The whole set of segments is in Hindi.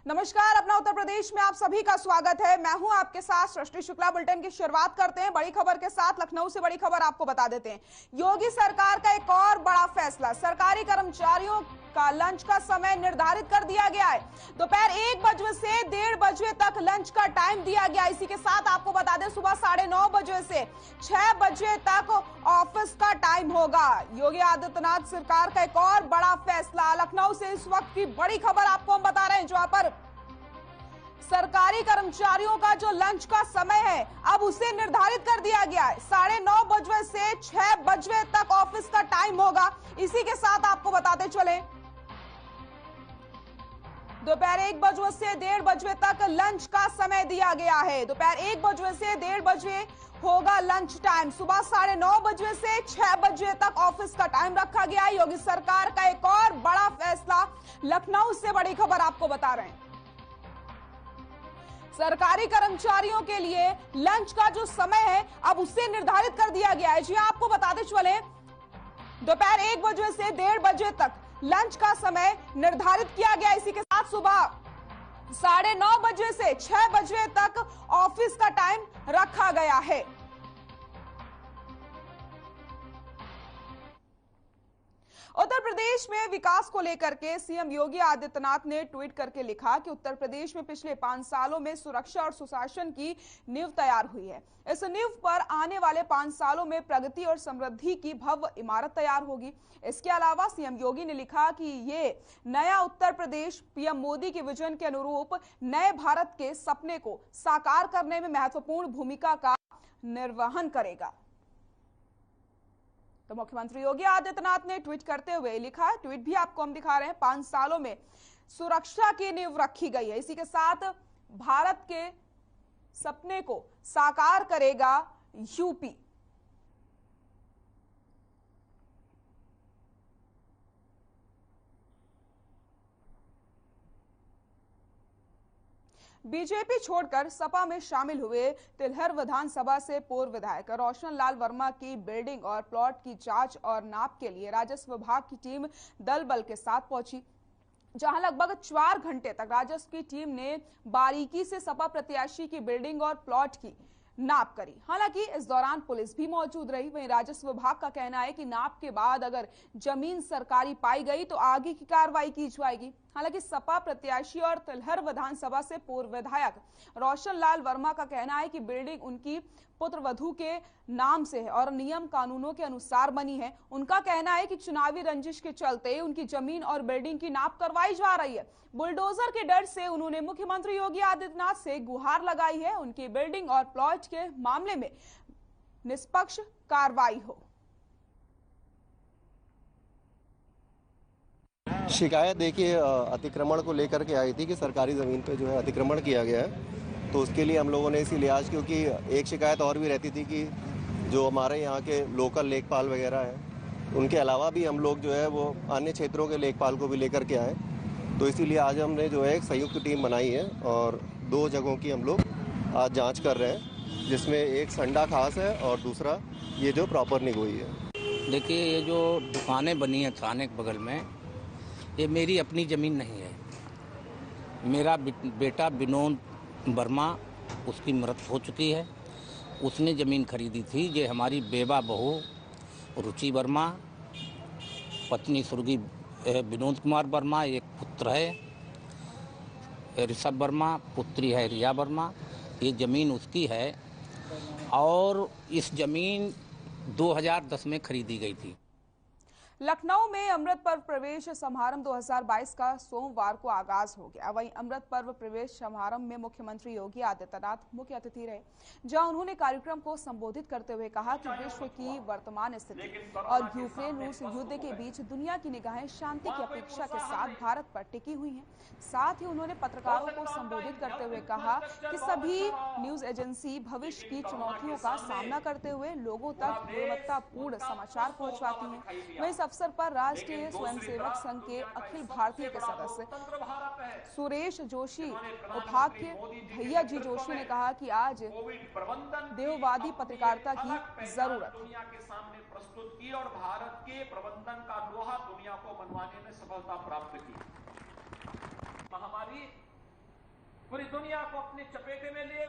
नमस्कार, अपना उत्तर प्रदेश में आप सभी का स्वागत है। मैं हूं आपके साथ सृष्टि शुक्ला। बुलेटिन की शुरुआत करते हैं बड़ी खबर के साथ। लखनऊ से बड़ी खबर आपको बता देते हैं। योगी सरकार का एक और बड़ा फैसला, सरकारी कर्मचारियों का लंच का समय निर्धारित कर दिया गया है। दोपहर 1 बजे से 1:30 बजे तक लंच का टाइम दिया गया। इसी के साथ आपको बता दें सुबह 9:30 बजे से 6 बजे तक ऑफिस का टाइम होगा। योगी आदित्यनाथ सरकार का एक और बड़ा फैसला। लखनऊ से इस वक्त की बड़ी खबर आपको हम बता रहे हैं, जहां पर सरकारी कर्मचारियों का जो लंच का समय है अब उसे निर्धारित कर दिया गया है। 9:30 बजे से 6 बजे तक ऑफिस का टाइम होगा। इसी के साथ आपको बताते चले दोपहर 1 बजे से 1:30 बजे तक लंच का समय दिया गया है। दोपहर 1 बजे से 1:30 बजे होगा लंच टाइम। सुबह 9:30 बजे से 6 बजे तक ऑफिस का टाइम रखा गया है। योगी सरकार का एक और बड़ा फैसला। लखनऊ से बड़ी खबर आपको बता रहे हैं। सरकारी कर्मचारियों के लिए लंच का जो समय है अब उसे निर्धारित कर दिया गया है। जी आपको बताते चले दोपहर 1 बजे से 1:30 बजे तक लंच का समय निर्धारित किया गया। इसी के साथ सुबह 9:30 बजे से 6 बजे तक ऑफिस का टाइम रखा गया है। उत्तर प्रदेश में विकास को लेकर के सीएम योगी आदित्यनाथ ने ट्वीट करके लिखा कि उत्तर प्रदेश में पिछले 5 सालों में सुरक्षा और सुशासन की नींव तैयार हुई है। इस नींव पर आने वाले 5 सालों में प्रगति और समृद्धि की भव्य इमारत तैयार होगी। इसके अलावा सीएम योगी ने लिखा कि ये नया उत्तर प्रदेश पीएम मोदी के विजन के अनुरूप नए भारत के सपने को साकार करने में महत्वपूर्ण भूमिका का निर्वहन करेगा। तो मुख्यमंत्री योगी आदित्यनाथ ने ट्वीट करते हुए लिखा, ट्वीट भी आपको हम दिखा रहे हैं, 5 सालों में सुरक्षा की नींव रखी गई है। इसी के साथ भारत के सपने को साकार करेगा यूपी। बीजेपी छोड़कर सपा में शामिल हुए तिलहर विधानसभा से पूर्व विधायक रोशन लाल वर्मा की बिल्डिंग और प्लॉट की जांच और नाप के लिए राजस्व विभाग की टीम दल बल के साथ पहुंची, जहां लगभग 4 घंटे तक राजस्व की टीम ने बारीकी से सपा प्रत्याशी की बिल्डिंग और प्लॉट की नाप करी। हालांकि इस दौरान पुलिस भी मौजूद रही। वहीं राजस्व विभाग का कहना है कि नाप के बाद अगर जमीन सरकारी पाई गई तो आगे की कार्रवाई की जाएगी। हालांकि सपा प्रत्याशी और तिलहर विधानसभा से पूर्व विधायक रोशन लाल वर्मा का कहना है कि बिल्डिंग उनकी पुत्र वधू के नाम से है और नियम कानूनों के अनुसार बनी है। उनका कहना है कि चुनावी रंजिश के चलते उनकी जमीन और बिल्डिंग की नाप करवाई जा रही है। बुलडोजर के डर से उन्होंने मुख्यमंत्री योगी आदित्यनाथ से गुहार लगाई है उनकी बिल्डिंग और प्लॉट के मामले में निष्पक्ष कार्रवाई हो। शिकायत देखिए अतिक्रमण को लेकर के आई थी कि सरकारी ज़मीन पे जो है अतिक्रमण किया गया है, तो उसके लिए हम लोगों ने इसी लिहाज, क्योंकि एक शिकायत और भी रहती थी कि जो हमारे यहाँ के लोकल लेखपाल वगैरह हैं उनके अलावा भी हम लोग जो है वो अन्य क्षेत्रों के लेखपाल को भी लेकर के आए। तो इसीलिए आज हमने जो है एक संयुक्त टीम बनाई है और 2 जगहों की हम लोग आज जाँच कर रहे हैं, जिसमें एक संडा खास है और दूसरा ये जो प्रॉपर निगोई है। देखिए, ये जो दुकानें बनी हैं थाने के बगल में, ये मेरी अपनी ज़मीन नहीं है। मेरा बेटा विनोद वर्मा, उसकी मृत्यु हो चुकी है, उसने ज़मीन खरीदी थी। ये हमारी बेवा बहू रुचि वर्मा, पत्नी स्वर्गीय विनोद कुमार वर्मा, एक पुत्र है ऋषभ वर्मा, पुत्री है रिया वर्मा। ये ज़मीन उसकी है और इस ज़मीन 2010 में खरीदी गई थी। लखनऊ में अमृत पर्व प्रवेश समारोह 2022 का सोमवार को आगाज हो गया। वहीं अमृत पर्व प्रवेश समारोह में मुख्यमंत्री योगी आदित्यनाथ मुख्य अतिथि रहे, जहां उन्होंने कार्यक्रम को संबोधित करते हुए कहा कि विश्व की वर्तमान स्थिति और यूक्रेन रूस युद्ध के बीच दुनिया की निगाहें शांति की अपेक्षा के साथ भारत पर टिकी हुई हैं। साथ ही उन्होंने पत्रकारों को संबोधित करते हुए कहा कि सभी न्यूज एजेंसी भविष्य की चुनौतियों का सामना करते हुए लोगों तक गुणवत्तापूर्ण समाचार पहुंचाती हैं। वहीं अवसर पर राष्ट्रीय स्वयंसेवक संघ के अखिल भारतीय के सदस्य सुरेश जोशी, उपाध्यक्ष भैया जी जोशी ने कहा कि आज देववादी पत्रकारिता की जरूरत दुनिया के सामने प्रस्तुत की और भारत के प्रबंधन का लोहा दुनिया को मनवाने में सफलता प्राप्त की। महामारी पूरी दुनिया को अपने चपेटे में लिए।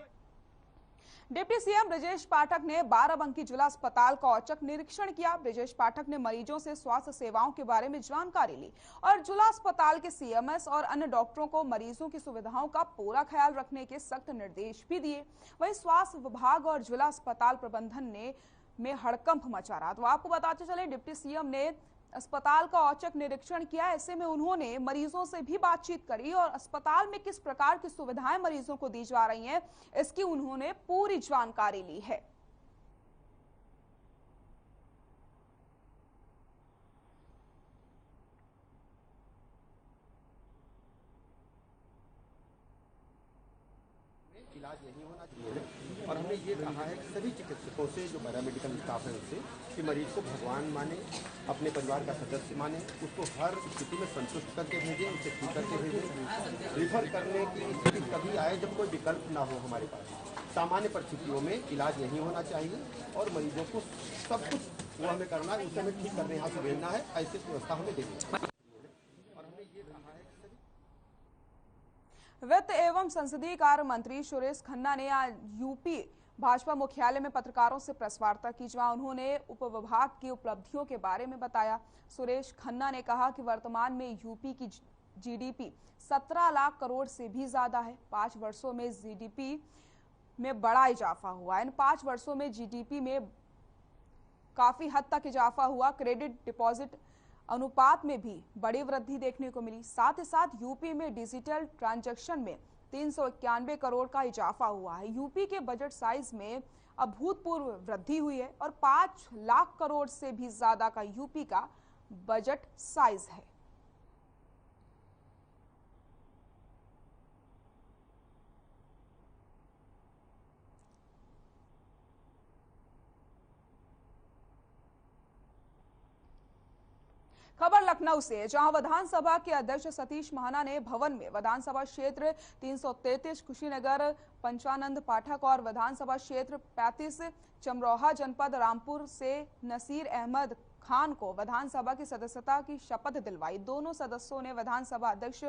डिप्टी सीएम ब्रजेश पाठक ने बाराबंकी जिला अस्पताल का औचक निरीक्षण किया। ब्रजेश पाठक ने मरीजों से स्वास्थ्य सेवाओं के बारे में जानकारी ली और जिला अस्पताल के सीएमएस और अन्य डॉक्टरों को मरीजों की सुविधाओं का पूरा ख्याल रखने के सख्त निर्देश भी दिए। वहीं स्वास्थ्य विभाग और जिला अस्पताल प्रबंधन में हड़कंप मचा रहा। तो आपको बताते चले, डिप्टी सीएम ने अस्पताल का औचक निरीक्षण किया। ऐसे में उन्होंने मरीजों से भी बातचीत करी और अस्पताल में किस प्रकार की सुविधाएं मरीजों को दी जा रही हैं, इसकी उन्होंने पूरी जानकारी ली है। इलाज यही होना चाहिए और हमने ये कहा है कि सभी चिकित्सकों से, जो पैरामेडिकल स्टाफ है, उससे कि मरीज को भगवान माने, अपने परिवार का सदस्य माने, उसको हर स्थिति में संतुष्ट करके भेजें, उसे ठीक करके भेजें। रिफर करने की स्थिति कभी आए जब कोई विकल्प ना हो हमारे पास। सामान्य परिस्थितियों में इलाज यही होना चाहिए और मरीजों को सब कुछ वो हमें करना है, उसे हमें ठीक करने यहाँ से भेजना है, ऐसी व्यवस्था हमें देनी है। और हमने ये कहा है कि वित्त एवं संसदीय कार्य मंत्री सुरेश खन्ना ने आज यूपी भाजपा मुख्यालय में पत्रकारों से प्रेस वार्ता की, जहां उन्होंने उपविभाग की उपलब्धियों के बारे में बताया। सुरेश खन्ना ने कहा कि वर्तमान में यूपी की जीडीपी 17 लाख करोड़ से भी ज्यादा है। 5 वर्षों में जीडीपी में बड़ा इजाफा हुआ। इन 5 वर्षों में जीडीपी में काफी हद तक इजाफा हुआ। क्रेडिट डिपॉजिट अनुपात में भी बड़ी वृद्धि देखने को मिली। साथ ही साथ यूपी में डिजिटल ट्रांजैक्शन में 391 करोड़ का इजाफा हुआ है। यूपी के बजट साइज में अभूतपूर्व वृद्धि हुई है और 5 लाख करोड़ से भी ज्यादा का यूपी का बजट साइज है। खबर लखनऊ से, जहां विधानसभा के अध्यक्ष सतीश महाना ने भवन में विधानसभा क्षेत्र 333 कुशीनगर पंचानंद पाठक और विधानसभा क्षेत्र 35 चमरोहा जनपद रामपुर से नसीर अहमद खान को विधानसभा की सदस्यता की शपथ दिलवाई। दोनों सदस्यों ने विधानसभा अध्यक्ष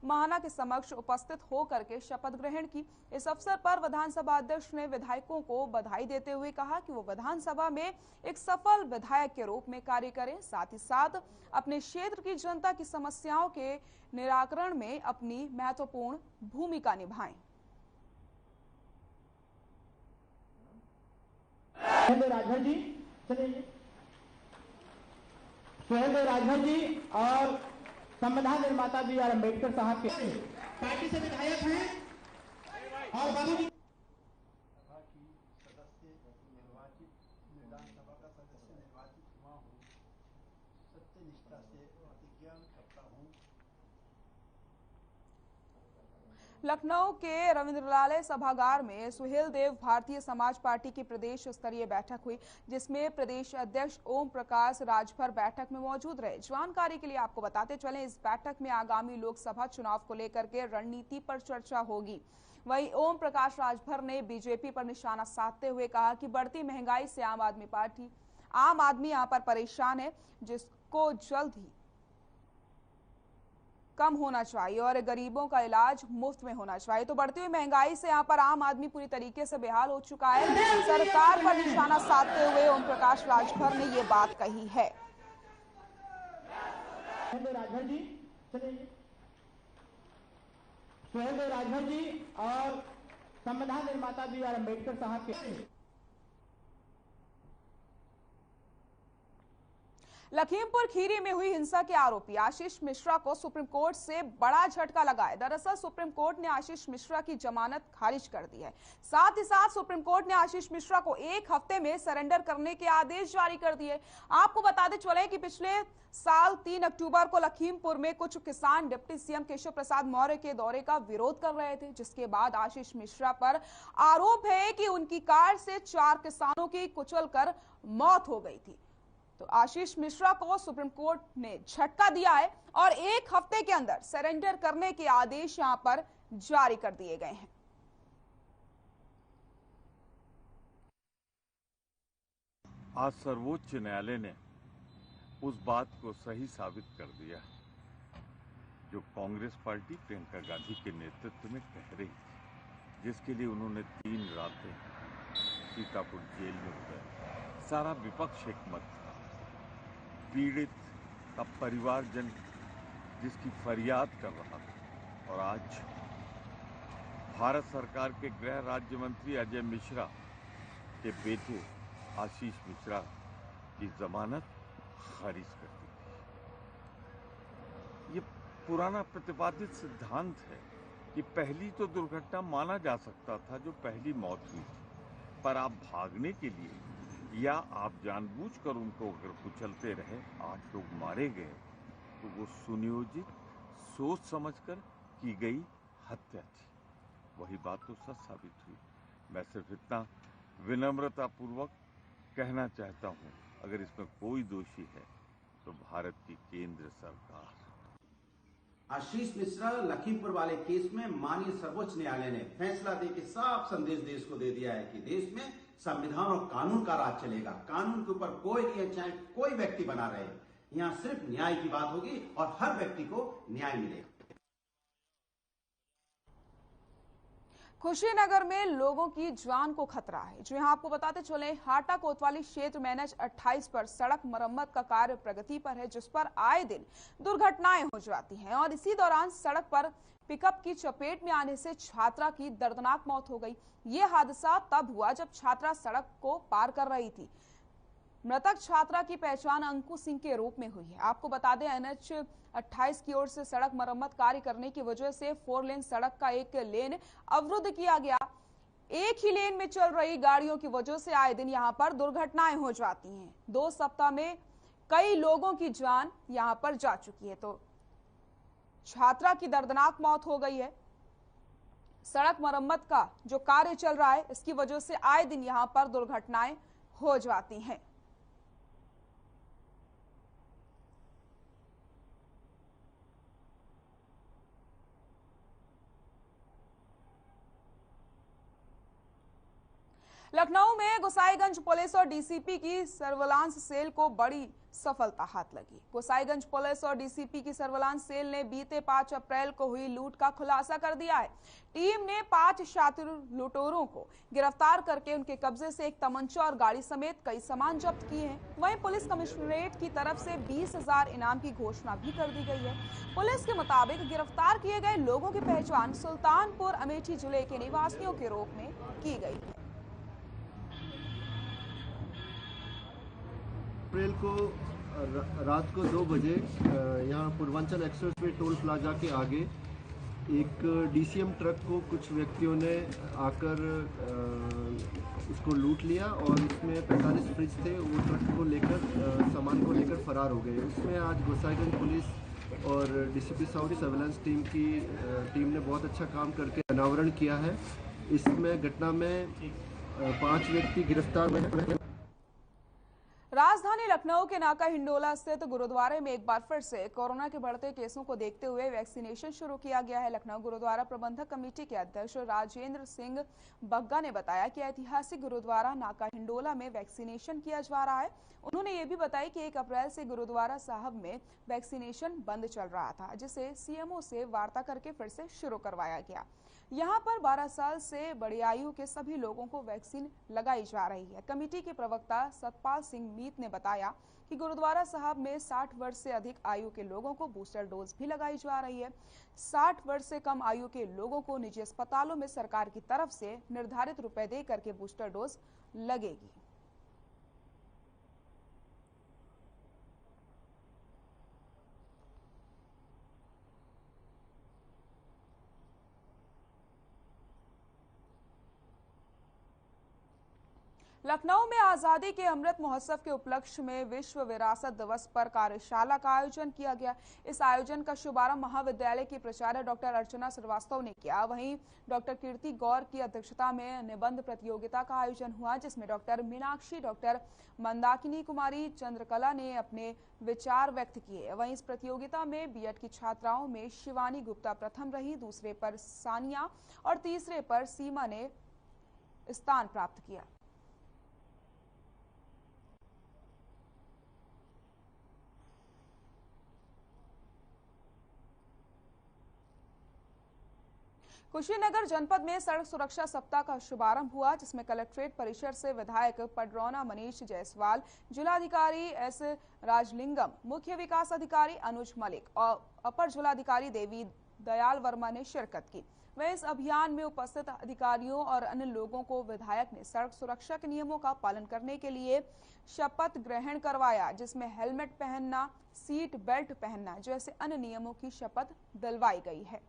महाना के समक्ष उपस्थित होकर के शपथ ग्रहण की। इस अवसर पर विधानसभा अध्यक्ष ने विधायकों को बधाई देते हुए कहा कि वो विधानसभा में एक सफल विधायक के रूप में कार्य करें, साथ ही साथ अपने क्षेत्र की जनता की समस्याओं के निराकरण में अपनी महत्वपूर्ण भूमिका निभाएं। राजभर जी, चलिए सुहेलदेव राजभर जी और संविधान निर्माता बी आर अम्बेडकर साहब के पार्टी से विधायक हैं और बाबू जी सदस्य निर्वाचित, विधानसभा का सदस्य निर्वाचित हुआ हूँ। सत्यनिष्ठा से प्रतिज्ञा करता हूँ। लखनऊ के रविंद्रलाल सभागार में सुहेलदेव भारतीय समाज पार्टी की प्रदेश स्तरीय बैठक हुई, जिसमें प्रदेश अध्यक्ष ओम प्रकाश राजभर बैठक में मौजूद रहे। जानकारी के लिए आपको बताते चलें, इस बैठक में आगामी लोकसभा चुनाव को लेकर के रणनीति पर चर्चा होगी। वहीं ओम प्रकाश राजभर ने बीजेपी पर निशाना साधते हुए कहा कि बढ़ती महंगाई से आम आदमी यहाँ पर परेशान है, जिसको जल्द ही कम होना चाहिए और गरीबों का इलाज मुफ्त में होना चाहिए। तो बढ़ती हुई महंगाई से यहाँ पर आम आदमी पूरी तरीके से बेहाल हो चुका है। सरकार पर निशाना साधते हुए ओम प्रकाश राजभर ने ये बात कही है। राजभर जी, चलिए सुहेलदेव राजभर जी और संविधान निर्माता बी आर अम्बेडकर साहब के लखीमपुर खीरी में हुई हिंसा के आरोपी आशीष मिश्रा को सुप्रीम कोर्ट से बड़ा झटका लगा है। दरअसल सुप्रीम कोर्ट ने आशीष मिश्रा की जमानत खारिज कर दी है। साथ ही साथ सुप्रीम कोर्ट ने आशीष मिश्रा को 1 हफ्ते में सरेंडर करने के आदेश जारी कर दिए। आपको बताते चले कि पिछले साल 3 अक्टूबर को लखीमपुर में कुछ किसान डिप्टी सीएम केशव प्रसाद मौर्य के दौरे का विरोध कर रहे थे, जिसके बाद आशीष मिश्रा पर आरोप है कि उनकी कार से 4 किसानों की कुचलकर मौत हो गई थी। तो आशीष मिश्रा को सुप्रीम कोर्ट ने झटका दिया है और 1 हफ्ते के अंदर सरेंडर करने के आदेश यहां पर जारी कर दिए गए हैं। आज सर्वोच्च न्यायालय ने उस बात को सही साबित कर दिया जो कांग्रेस पार्टी प्रियंका गांधी के नेतृत्व में कह रही थी, जिसके लिए उन्होंने 3 रातें सीतापुर जेल में गुजारी। सारा विपक्ष एकमत था। पीड़ित का परिवारजन जिसकी फरियाद कर रहा था, और आज भारत सरकार के गृह राज्य मंत्री अजय मिश्रा के बेटे आशीष मिश्रा की जमानत खारिज कर दी गई। ये पुराना प्रतिपादित सिद्धांत है कि पहली तो दुर्घटना माना जा सकता था जो पहली मौत हुई थी, पर आप भागने के लिए या आप जानबूझकर उनको अगर कुचलते रहे, 8 लोग मारे गए, तो वो सुनियोजित सोच समझकर की गई हत्या थी। वही बात तो सच साबित हुई। मैं सिर्फ इतना विनम्रतापूर्वक कहना चाहता हूं, अगर इसमें कोई दोषी है तो भारत की केंद्र सरकार। आशीष मिश्रा लखीमपुर वाले केस में माननीय सर्वोच्च न्यायालय ने फैसला देकर साफ संदेश देश को दे दिया है कि देश में संविधान और कानून का राज चलेगा। कानून के ऊपर कोई नहीं है, चाहे कोई व्यक्ति बना रहे। यहाँ सिर्फ न्याय की बात होगी और हर व्यक्ति को न्याय मिलेगा। कुशीनगर में लोगों की जान को खतरा है। जो यहाँ आपको बताते चले, हाटा कोतवाली क्षेत्र में NH 28 पर सड़क मरम्मत का कार्य प्रगति पर है, जिस पर आए दिन दुर्घटनाएं हो जाती हैं। और इसी दौरान सड़क पर पिकअप की चपेट में आने से छात्रा की दर्दनाक मौत हो गई। ये हादसा तब हुआ जब छात्रा सड़क को पार कर रही थी। मृतक छात्रा की पहचान अंकु सिंह के रूप में हुई है। आपको बता दें, NH 28 की ओर से सड़क मरम्मत कार्य करने की वजह से 4 लेन सड़क का एक लेन अवरुद्ध किया गया। एक ही लेन में चल रही गाड़ियों की वजह से आए दिन यहां पर दुर्घटनाएं हो जाती हैं। 2 सप्ताह में कई लोगों की जान यहां पर जा चुकी है, तो छात्रा की दर्दनाक मौत हो गई है। सड़क मरम्मत का जो कार्य चल रहा है, इसकी वजह से आए दिन यहां पर दुर्घटनाएं हो जाती हैं। लखनऊ में गोसाईगंज पुलिस और डीसीपी की सर्विलांस सेल को बड़ी सफलता हाथ लगी। गोसाईगंज पुलिस और डीसीपी की सर्विलांस सेल ने बीते 5 अप्रैल को हुई लूट का खुलासा कर दिया है। टीम ने 5 शातिर लुटेरों को गिरफ्तार करके उनके कब्जे से एक तमंचा और गाड़ी समेत कई सामान जब्त किए हैं। वहीं पुलिस कमिश्नरेट की तरफ से 20,000 इनाम की घोषणा भी कर दी गई है। पुलिस के मुताबिक गिरफ्तार किए गए लोगों की पहचान सुल्तानपुर अमेठी जिले के निवासियों के रूप में की गई है। अप्रैल को रात को 2 बजे यहाँ पूर्वांचल एक्सप्रेसवे टोल प्लाजा के आगे एक डीसीएम ट्रक को कुछ व्यक्तियों ने आकर उसको लूट लिया और उसमें 45 फ्रिज थे। वो ट्रक को लेकर सामान को लेकर फरार हो गए। उसमें आज गोसाईगंज पुलिस और डीसीपी साउथ सर्विलांस टीम ने बहुत अच्छा काम करके अनावरण किया है। इसमें घटना में 5 व्यक्ति गिरफ्तार हुए। राजधानी लखनऊ के नाका हिंडोला स्थित गुरुद्वारे में एक बार फिर से कोरोना के बढ़ते केसों को देखते हुए वैक्सीनेशन शुरू किया गया है। लखनऊ गुरुद्वारा प्रबंधक कमेटी के अध्यक्ष राजेंद्र सिंह बग्गा ने बताया कि ऐतिहासिक गुरुद्वारा नाका हिंडोला में वैक्सीनेशन किया जा रहा है। उन्होंने ये भी बताया कि 1 अप्रैल से गुरुद्वारा साहब में वैक्सीनेशन बंद चल रहा था, जिसे सीएमओ से वार्ता करके फिर से शुरू करवाया गया। यहाँ पर 12 साल से बड़ी आयु के सभी लोगों को वैक्सीन लगाई जा रही है। कमेटी के प्रवक्ता सतपाल सिंह मीत ने बताया कि गुरुद्वारा साहब में 60 वर्ष से अधिक आयु के लोगों को बूस्टर डोज भी लगाई जा रही है। 60 वर्ष से कम आयु के लोगों को निजी अस्पतालों में सरकार की तरफ से निर्धारित रुपए दे करके बूस्टर डोज लगेगी। लखनऊ में आजादी के अमृत महोत्सव के उपलक्ष्य में विश्व विरासत दिवस पर कार्यशाला का आयोजन किया गया। इस आयोजन का शुभारंभ महाविद्यालय की प्राचार्य डॉक्टर अर्चना श्रीवास्तव ने किया। वहीं डॉक्टर कीर्ति गौर की अध्यक्षता में निबंध प्रतियोगिता का आयोजन हुआ, जिसमें डॉक्टर मीनाक्षी, डॉक्टर मंदाकिनी कुमारी चंद्रकला ने अपने विचार व्यक्त किए। वहीं इस प्रतियोगिता में बीएड की छात्राओं में शिवानी गुप्ता प्रथम रही, दूसरे पर सानिया और तीसरे पर सीमा ने स्थान प्राप्त किया। कुशीनगर जनपद में सड़क सुरक्षा सप्ताह का शुभारंभ हुआ, जिसमें कलेक्ट्रेट परिसर से विधायक पडरौना मनीष जायसवाल, जिलाधिकारी एस राजलिंगम, मुख्य विकास अधिकारी अनुज मलिक और अपर जिलाधिकारी देवी दयाल वर्मा ने शिरकत की। वह इस अभियान में उपस्थित अधिकारियों और अन्य लोगों को विधायक ने सड़क सुरक्षा के नियमों का पालन करने के लिए शपथ ग्रहण करवाया, जिसमें हेलमेट पहनना, सीट बेल्ट पहनना जैसे अन्य नियमों की शपथ दिलवाई गई है।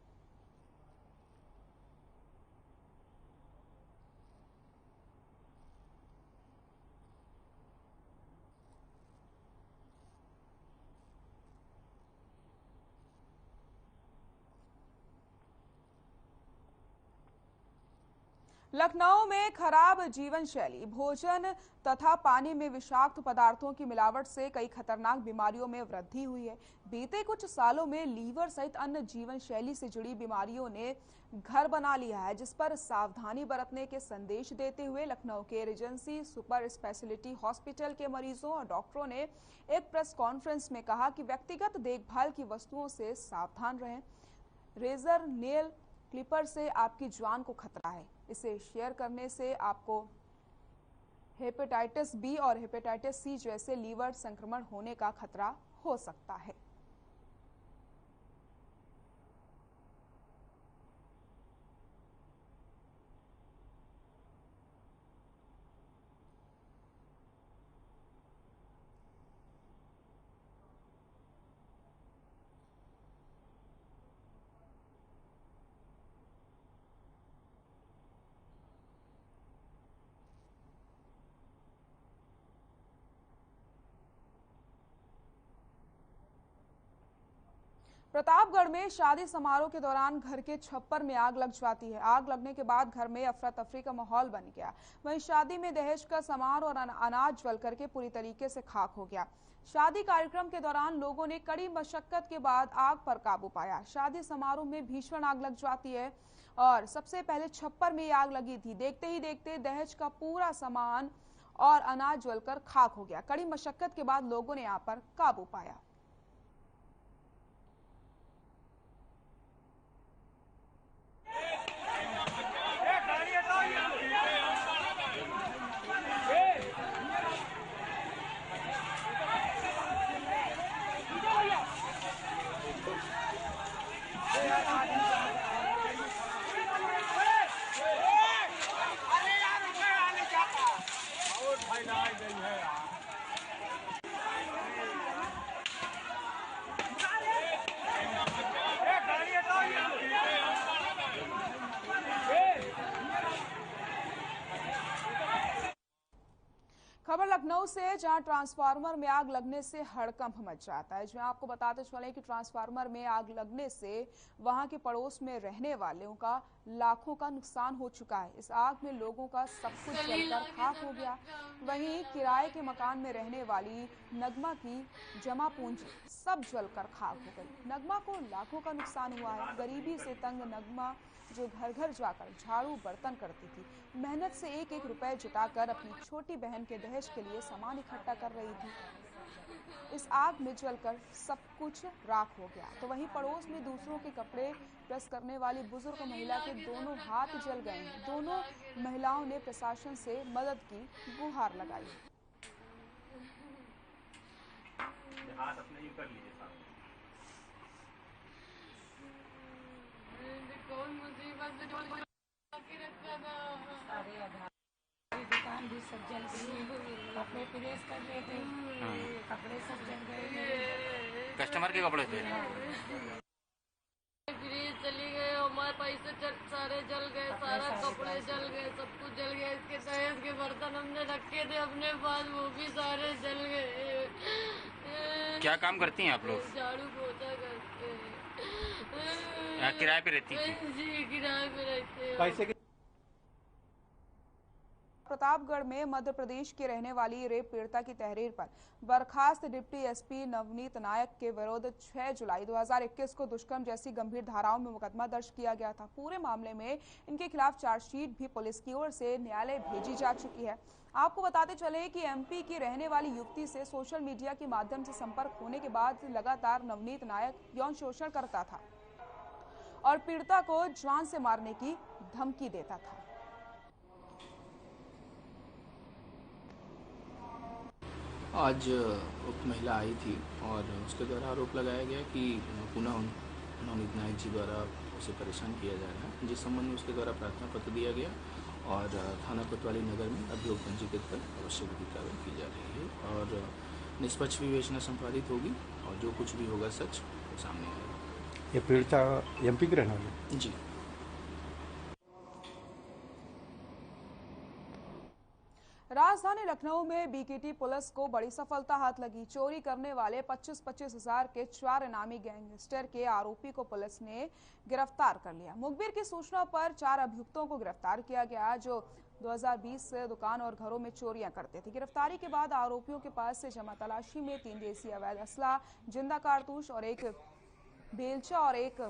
लखनऊ में खराब जीवन शैली, भोजन तथा पानी में विषाक्त पदार्थों की मिलावट से कई खतरनाक बीमारियों में वृद्धि हुई है। बीते कुछ सालों में लीवर सहित अन्य जीवन शैली से जुड़ी बीमारियों ने घर बना लिया है, जिस पर सावधानी बरतने के संदेश देते हुए लखनऊ के रिजेंसी सुपर स्पेशलिटी हॉस्पिटल के मरीजों और डॉक्टरों ने एक प्रेस कॉन्फ्रेंस में कहा कि व्यक्तिगत देखभाल की वस्तुओं से सावधान रहें। रेजर, नेल क्लिपर से आपकी जान को खतरा है। इसे शेयर करने से आपको हेपेटाइटिस बी और हेपेटाइटिस सी जैसे लीवर संक्रमण होने का खतरा हो सकता है। प्रतापगढ़ में शादी समारोह के दौरान घर के छप्पर में आग लग जाती है। आग लगने के बाद घर में अफरा तफरी का माहौल बन गया। वहीं शादी में दहेज का सामान और अनाज जल करके पूरी तरीके से खाक हो गया। शादी कार्यक्रम के दौरान लोगों ने कड़ी मशक्कत के बाद आग पर काबू पाया। शादी समारोह में भीषण आग लग जाती है और सबसे पहले छप्पर में आग लगी थी। देखते ही देखते दहेज का पूरा सामान और अनाज जलकर खाक हो गया। कड़ी मशक्कत के बाद लोगों ने यहाँ पर काबू पाया। खबर लखनऊ से, जहां ट्रांसफार्मर में आग लगने से हड़कंप मच जाता है। जहां आपको बताते चले कि ट्रांसफार्मर में आग लगने से वहां के पड़ोस में रहने वालों का लाखों का नुकसान हो चुका है। इस आग में लोगों का सब कुछ जलकर खाक हो गया। वहीं किराए के मकान में रहने वाली नगमा की जमा पूंजी सब जलकर खाक हो गई। नगमा को लाखों का नुकसान हुआ है। गरीबी से तंग नगमा, जो घर घर जाकर झाड़ू बर्तन करती थी, मेहनत से एक एक रुपए जुटाकर अपनी छोटी बहन के दहेज के लिए सामान इकट्ठा कर रही थी। इस आग में जलकर सब कुछ राख हो गया। तो वहीं पड़ोस में दूसरों के कपड़े प्रेस करने वाली बुजुर्ग महिला के दोनों हाथ जल गए हैं। दोनों महिलाओं ने प्रशासन से मदद की गुहार लगाई। दुकान भी सब जल गई, कपड़े प्रेस कर रहे थे, कपड़े सब जल गए। कस्टमर के कपड़े थे। फ्रीज चली गए, हमारे पैसे सारे जल गए, सारा कपड़े जल गए, सब कुछ जल गया। इसके दहेज के बर्तन हमने रखे थे अपने पास, वो भी सारे जल गए। क्या काम करती हैं आप लोग? झाड़ू पोछा करते हैं। किराए पे रहती हैं? जी, किराए पे रहते हैं। प्रतापगढ़ में मध्य प्रदेश के रहने वाली रेप पीड़िता की तहरीर पर बर्खास्त डिप्टी एसपी नवनीत नायक के विरुद्ध 6 जुलाई 2021 को दुष्कर्म जैसी गंभीर धाराओं में मुकदमा दर्ज किया गया था। पूरे मामले में इनके खिलाफ चार्जशीट भी पुलिस की ओर से न्यायालय भेजी जा चुकी है। आपको बताते चले कि एमपी की रहने वाली युवती से सोशल मीडिया के माध्यम से संपर्क होने के बाद लगातार नवनीत नायक यौन शोषण करता था और पीड़िता को जान से मारने की धमकी देता था। आज उक्त महिला आई थी और उसके द्वारा आरोप लगाया गया कि पुनः नवनीत नायक जी द्वारा उसे परेशान किया जा रहा है, जिस संबंध में उसके द्वारा प्रार्थना पत्र दिया गया और थाना कोतवाली नगर में अभियोग पंजीकृत कर आवश्यक विधि कार्रवाई की जा रही है और निष्पक्ष विवेचना संपादित होगी और जो कुछ भी होगा सच वो सामने आएगा। ये पीड़िता एमपी की रहने वाली? जी। राजधानी लखनऊ में बीकेटी पुलिस को बड़ी सफलता हाथ लगी। चोरी करने वाले 25-25 हजार के 4 इनामी गैंगस्टर के आरोपी को पुलिस ने गिरफ्तार कर लिया। मुखबिर की सूचना पर 4 अभियुक्तों को गिरफ्तार किया गया जो 2020 से दुकान और घरों में चोरियां करते थे। गिरफ्तारी के बाद आरोपियों के पास से जमा तलाशी में 3 देसी अवैध असला, जिंदा कारतूस और एक बेलचा और एक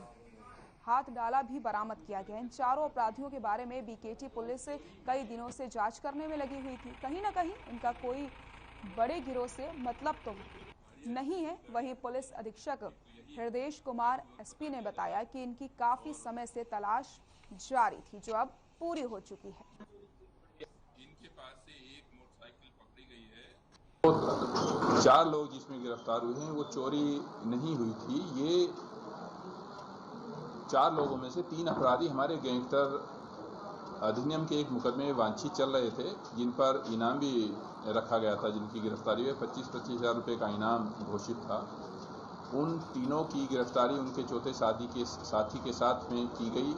हाथ डाला भी बरामद किया गया। इन चारों अपराधियों के बारे में बीकेटी पुलिस कई दिनों से जांच करने में लगी हुई थी। कहीं न कहीं इनका कोई बड़े गिरोह से मतलब तो नहीं है। वहीं पुलिस अधीक्षक हृदय कुमार एसपी ने बताया कि इनकी काफी समय से तलाश जारी थी जो अब पूरी हो चुकी है। इनके पास से एक मोटरसाइकिल पकड़ी गई है। 4 लोग जिसमें गिरफ्तार हुए हैं वो चोरी नहीं हुई थी। ये 4 लोगों में से 3 अपराधी हमारे गैंगस्टर अधिनियम के एक मुकदमे में वांछित चल रहे थे, जिन पर इनाम भी रखा गया था, जिनकी गिरफ्तारी हुई 25-25 हजार रुपये का इनाम घोषित था। उन तीनों की गिरफ्तारी उनके चौथे साथी के साथ में की गई।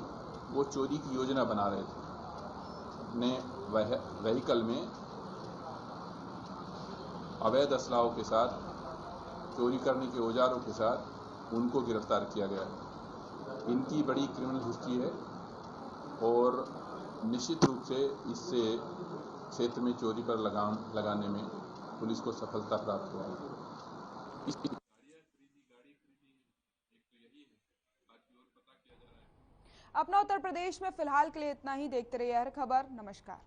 वो चोरी की योजना बना रहे थे। ने व्हीकल में अवैध असलाहों के साथ, चोरी करने के औजारों के साथ उनको गिरफ्तार किया गया है। इनकी बड़ी क्रिमिनल हिस्ट्री है और निश्चित रूप से इससे क्षेत्र में चोरी पर लगाम लगाने में पुलिस को सफलता प्राप्त होगी। अपना उत्तर प्रदेश में फिलहाल के लिए इतना ही। देखते रहिए हर खबर। नमस्कार।